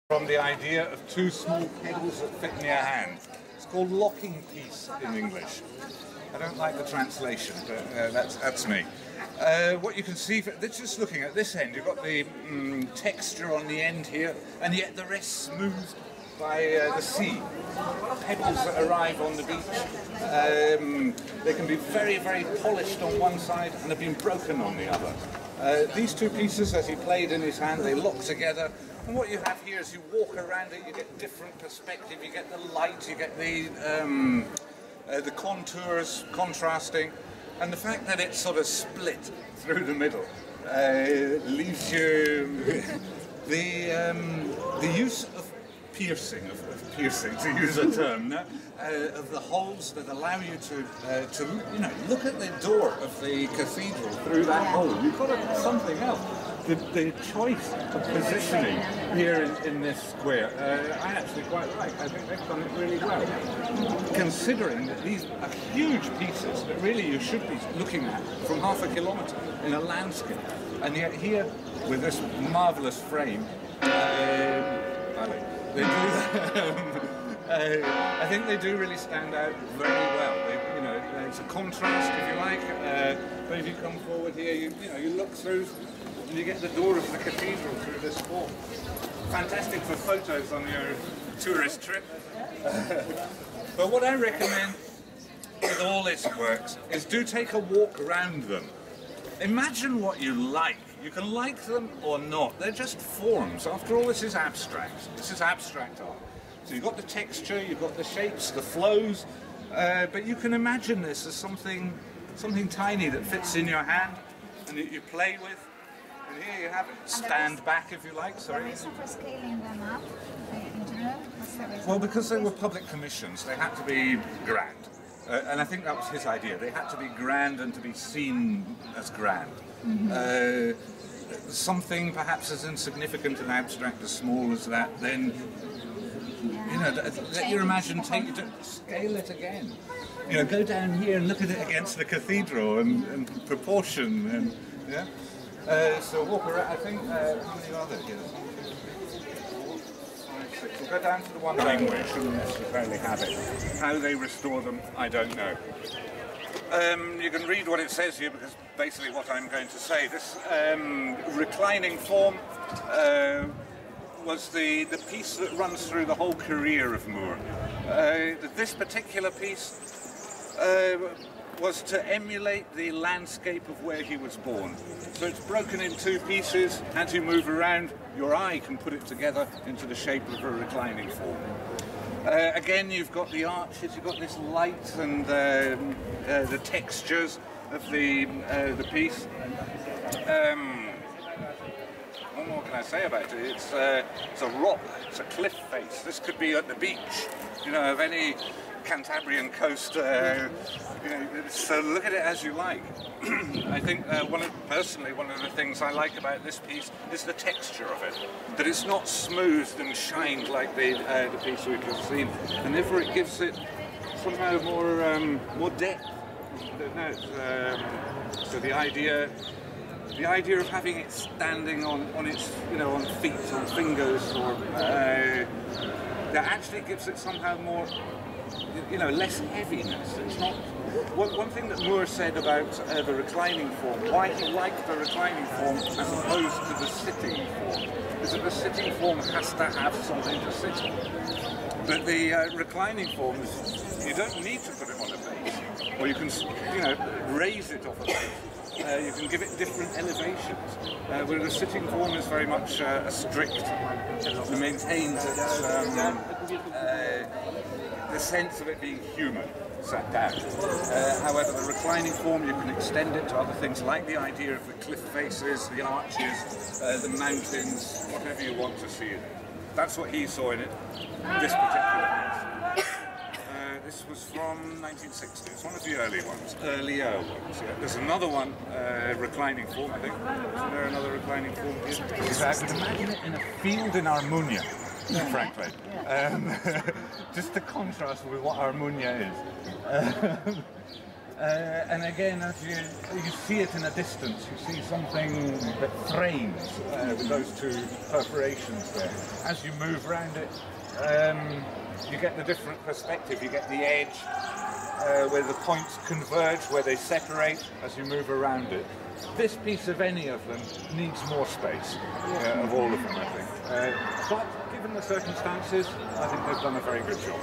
From the idea of two small pedals that fit in your hand. It's called locking piece in English. I don't like the translation, but that's me. What you can see, just looking at this end, you've got the texture on the end here, and yet the rest smoothed by the sea. Pebbles that arrive on the beach, they can be very, very polished on one side and have been broken on the other. These two pieces, as he played in his hand, they lock together. And what you have here is you walk around it, you get different perspective, you get the light, you get the contours contrasting, and the fact that it's sort of split through the middle leaves you the use of piercing, to use a term, of the holes that allow you to look at the door of the cathedral through that hole. You've got something else. The choice of positioning here in this square, I actually quite like. I think they've done it really well. Considering that these are huge pieces that really you should be looking at from half a kilometre in a landscape. And yet here, with this marvellous frame, they do, I think they do really stand out very well. It's a contrast, if you like, but if you come forward here, you look through and you get the door of the cathedral through this wall. Fantastic for photos on your tourist trip. But what I recommend with all its works is do take a walk around them. Imagine what you like. You can like them or not. They're just forms. After all, this is abstract. This is abstract art. So you've got the texture, you've got the shapes, the flows, but you can imagine this as something tiny that fits in your hand and that you play with. And here you have it. Stand back if you like. Sorry. The reason for scaling them up, well, because they were public commissions, they had to be grand. And I think that was his idea. They had to be grand and to be seen as grand. Mm-hmm. Something perhaps as insignificant and abstract as small as that, then let your imagination scale it again. Go down here and look at it against the cathedral and proportion and so walk around. I think how many are there here? 5, 6. We'll go down to the one wing where it shouldn't necessarily have it. How they restore them, I don't know. You can read what it says here because basically what I'm going to say. This reclining form was the piece that runs through the whole career of Moore. This particular piece was to emulate the landscape of where he was born. So it's broken in two pieces. As you move around, your eye can put it together into the shape of a reclining form. Again, you've got the arches, you've got this light and the textures of the piece. What more can I say about it? It's a rock, it's a cliff face. This could be at the beach, of any Cantabrian coast. So look at it as you like. I think personally one of the things I like about this piece is the texture of it. That it's not smoothed and shined like the piece we've just seen, and therefore it gives it somehow more depth. So the idea of having it standing on its on feet or fingers or that actually gives it somehow more less heaviness. It's not. One thing that Moore said about the reclining form, why he liked the reclining form as opposed to the sitting form, is that the sitting form has to have something to sit on. But the reclining forms, you don't need to put it on a base, or you can raise it off a base. You can give it different elevations, where the sitting form is very much a strict, it maintains its, the sense of it being human, sat down. However, the reclining form, you can extend it to other things, like the idea of the cliff faces, the arches, the mountains, whatever you want to see in it. That's what he saw in it, this particular piece. This was from 1960. It's one of the earlier ones. Yeah. There's another one, reclining form, I think. Isn't there another reclining form here? I could imagine it in a field in Armunia, frankly. Just to contrast with what Armunia is. And again, as you see it in a distance, you see something that frames with those two perforations there. As you move around it, you get the different perspective. You get the edge where the points converge, where they separate as you move around it. This piece of any of them needs more space, of all of them, I think. But given the circumstances, I think they've done a very good job.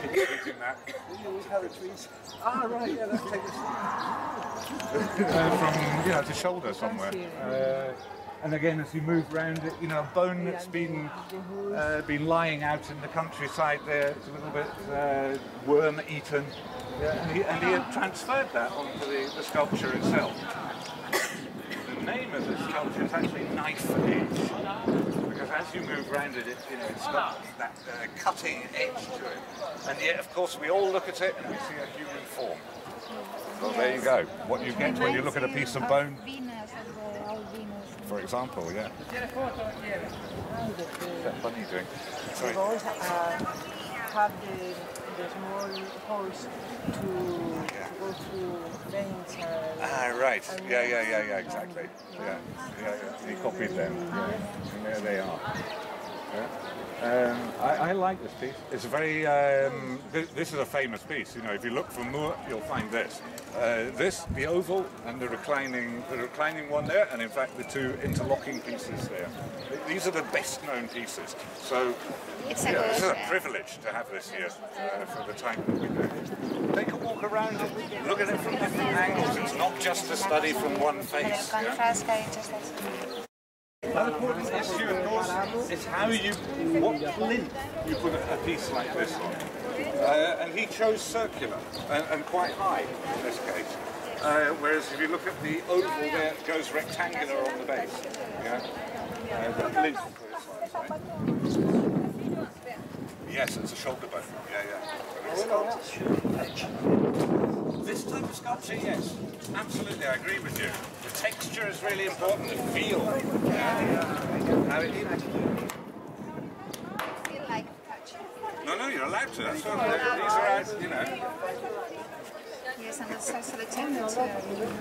Keep using that. Ah, right, yeah, let's take this from the shoulder somewhere. And again, as you move around it, a bone that's been lying out in the countryside there, it's a little bit worm-eaten, and he had transferred that onto the sculpture itself. The name of the sculpture is actually Knife Edge, because as you move around it, it's got that cutting edge to it. And yet, of course, we all look at it and we see a human form. Well, there you go. What you get when you look at a piece of bone. For example, yeah. What's that funny doing? Sorry. Have the small holes to go through veins. Right. Yeah, exactly. Yeah. He copied them. Yeah. And there they are. Yeah. I like this piece. It's a very. This is a famous piece. If you look for Moore, you'll find this. The oval, and the reclining one there, and in fact the two interlocking pieces there. These are the best-known pieces. So, this is a privilege to have this here for the time that we do. Take a walk around it. Look at it from different angles. It's not just a study from one face. Another important issue, of course, is what plinth you put a piece like this on. And he chose circular and quite high in this case. Whereas if you look at the oval there, it goes rectangular on the base. The plinth. Yes, it's a shoulder bone. This type of sculpture, yes. Absolutely, I agree with you. The texture is really important, the feel. How it is. Feel like touching. No, you're allowed to. That's what these are out, Yes, and that's also the temperature.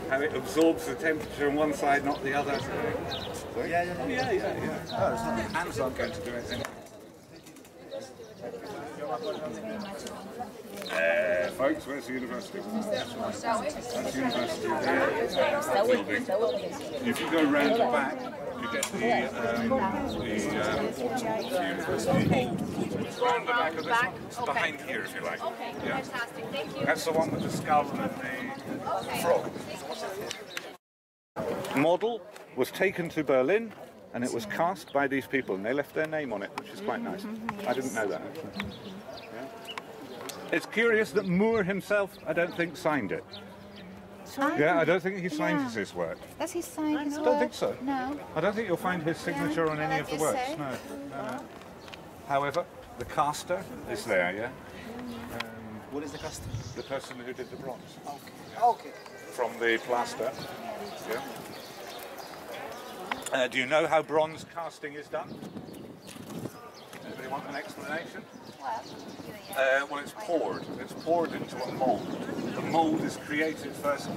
How it absorbs the temperature on one side, not the other. Yeah. Hands aren't going to do anything. Folks, where's the university? That's the university there. If you go round the back, you get the university. Round the back of this one. It's behind here, if you like. Okay, fantastic. Thank you. That's the one with the skull and the frog. Model was taken to Berlin, and it was cast by these people, and they left their name on it, which is quite nice. I didn't know that, actually. It's curious that Moore himself, I don't think, signed it. Yeah, I don't think he signs his work. Does he sign his work? I don't think so. No. I don't think you'll find his signature on any of the works. No. However, the caster is there, yeah? What is the caster? The person who did the bronze. Okay. From the plaster. Yeah. Do you know how bronze casting is done? Anybody want an explanation? Well, it's poured. It's poured into a mould. The mould is created first.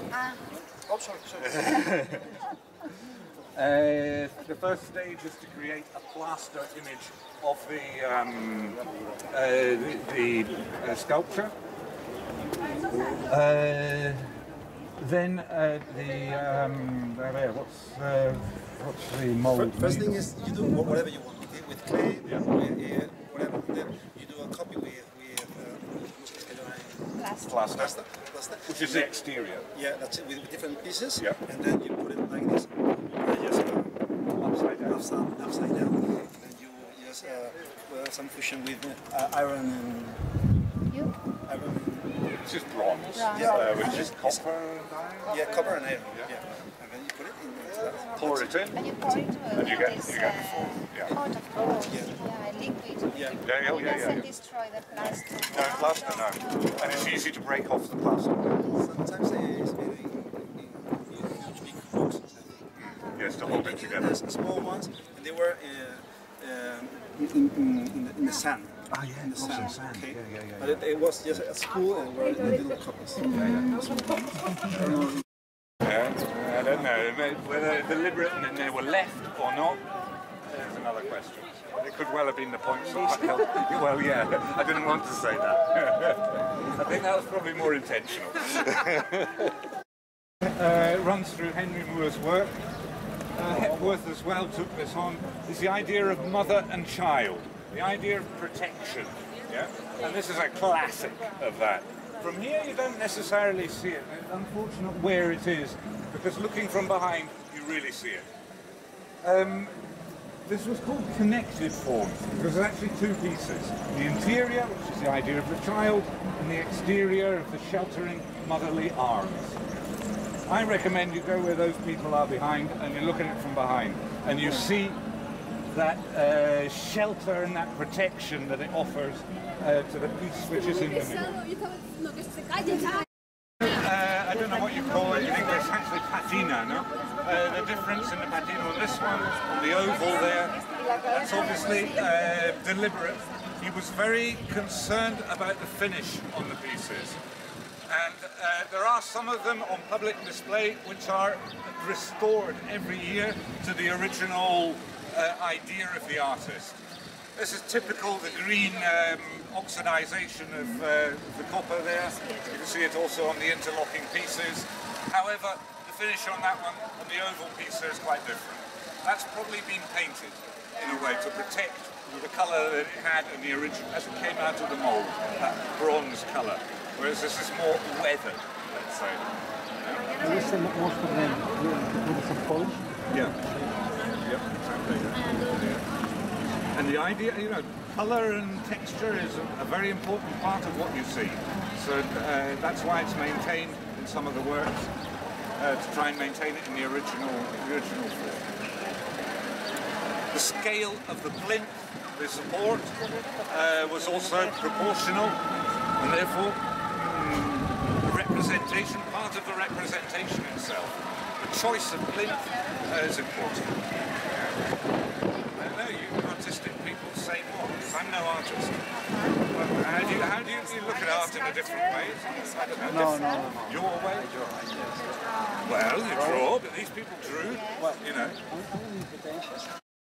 Oh, sorry. The first stage is to create a plaster image of the sculpture. Then what's the mould? First thing is you do whatever you want. Okay? With clay, whatever. Then you do a copy with plaster, which is the exterior. Yeah, that's it. With different pieces. Yeah. And then you put it like this. Just Upside down. Upside down. And then you just some fusion with iron and iron. It's just bronze. Which is copper and iron. Yeah, copper and iron. Yeah. And then you put it in. Pour it in. And you pour it And you get the form. pot of course. Liquid. Yeah. It doesn't destroy the plaster. No, plaster, no. And it's easy to break off the plaster. Sometimes it's made in huge big blocks. Yes, to hold it together. There's small ones, and they were in the sand. Ah, yeah, in the cross and sand. sand. Okay. Yeah. But it was just a school and were the little copies. I don't know whether deliberate and then they were left or not. There's another question. It could well have been the points that held. Well, yeah, I didn't want to say that. I think that was probably more intentional. It runs through Henry Moore's work. Hepworth as well took this on. Is the idea of mother and child, the idea of protection. Yeah, and this is a classic of that. From here you don't necessarily see it. It's unfortunate where it is, because looking from behind you really see it. This was called connected forms because there's actually two pieces. The interior, which is the idea of the child, and the exterior of the sheltering motherly arms. I recommend you go where those people are behind and you look at it from behind and you see that shelter and that protection that it offers to the piece which is in the middle. I don't know what you call it in English, actually patina, no? The difference in the patina on this one, on the oval there, that's obviously deliberate. He was very concerned about the finish on the pieces. And there are some of them on public display which are restored every year to the original idea of the artist. This is typical, the green oxidization of the copper there. You can see it also on the interlocking pieces. However, the finish on that one, on the oval piece, is quite different. That's probably been painted in a way to protect the colour that it had in the original, as it came out of the mould, that bronze colour. Whereas this is more weathered, let's say. You see most of them with some polish? Yeah. Yep, exactly. Yeah. And the idea, you know, colour and texture is a very important part of what you see. So that's why it's maintained in some of the works, to try and maintain it in the original form. The scale of the plinth, the support, was also proportional, and therefore the representation, part of the representation itself. The choice of plinth is important. I know you artistic people say more, because I'm no artist. How do you look at art in a different way? I don't know. No. Your way? Well, you draw, but these people drew, you know.